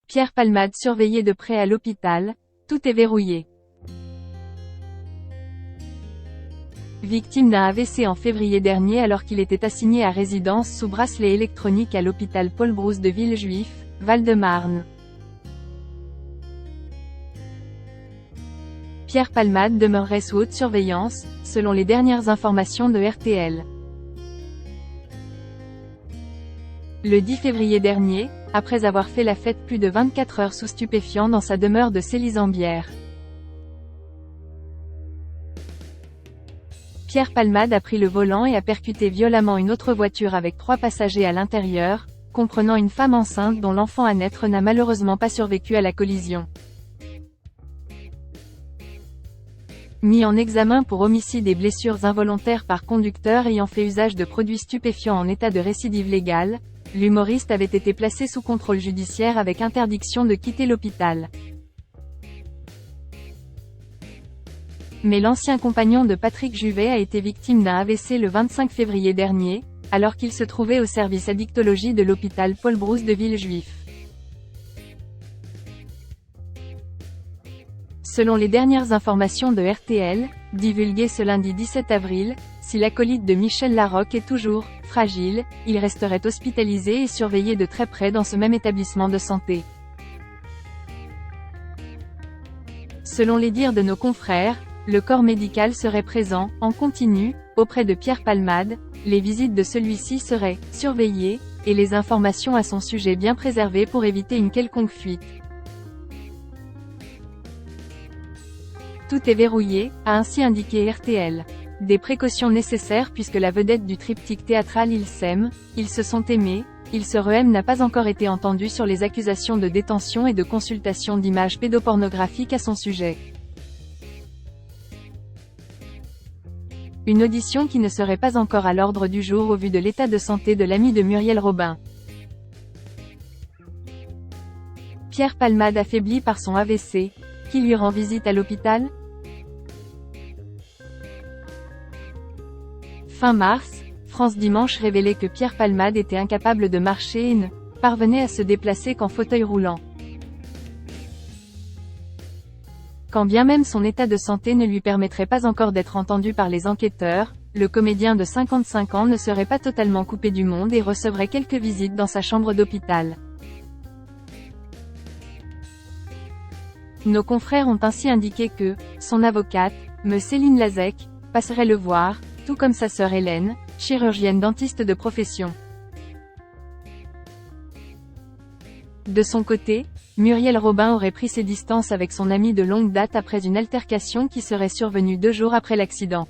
Pierre Palmade surveillé de près à l'hôpital, tout est verrouillé. Victime d'un AVC en février dernier alors qu'il était assigné à résidence sous bracelet électronique à l'hôpital Paul-Brousse de Villejuif, Val-de-Marne. Pierre Palmade demeurerait sous haute surveillance, selon les dernières informations de RTL. Le 10 février dernier, après avoir fait la fête plus de 24 heures sous stupéfiants dans sa demeure de Célisambière. Pierre Palmade a pris le volant et a percuté violemment une autre voiture avec 3 passagers à l'intérieur, comprenant une femme enceinte dont l'enfant à naître n'a malheureusement pas survécu à la collision. Mis en examen pour homicide et blessures involontaires par conducteur ayant fait usage de produits stupéfiants en état de récidive légale, l'humoriste avait été placé sous contrôle judiciaire avec interdiction de quitter l'hôpital. Mais l'ancien compagnon de Patrick Juvet a été victime d'un AVC le 25 février dernier, alors qu'il se trouvait au service addictologie de l'hôpital Paul-Brousse de Villejuif. Selon les dernières informations de RTL, divulguées ce lundi 17 avril, si l'acolyte de Michel Larocque est toujours « fragile », il resterait hospitalisé et surveillé de très près dans ce même établissement de santé. Selon les dires de nos confrères, le corps médical serait présent, en continu, auprès de Pierre Palmade, les visites de celui-ci seraient « surveillées », et les informations à son sujet bien préservées pour éviter une quelconque fuite. Tout est verrouillé, a ainsi indiqué RTL. Des précautions nécessaires puisque la vedette du triptyque théâtral Ils s'aiment, ils se sont aimés, ils se re-aiment n'a pas encore été entendue sur les accusations de détention et de consultation d'images pédopornographiques à son sujet. Une audition qui ne serait pas encore à l'ordre du jour au vu de l'état de santé de l'ami de Muriel Robin. Pierre Palmade affaibli par son AVC, qui lui rend visite à l'hôpital ? Fin mars, France Dimanche révélait que Pierre Palmade était incapable de marcher et ne parvenait à se déplacer qu'en fauteuil roulant. Quand bien même son état de santé ne lui permettrait pas encore d'être entendu par les enquêteurs, le comédien de 55 ans ne serait pas totalement coupé du monde et recevrait quelques visites dans sa chambre d'hôpital. Nos confrères ont ainsi indiqué que son avocate, me Céline Lazec, passerait le voir, tout comme sa sœur Hélène, chirurgienne dentiste de profession. De son côté, Muriel Robin aurait pris ses distances avec son ami de longue date après une altercation qui serait survenue 2 jours après l'accident.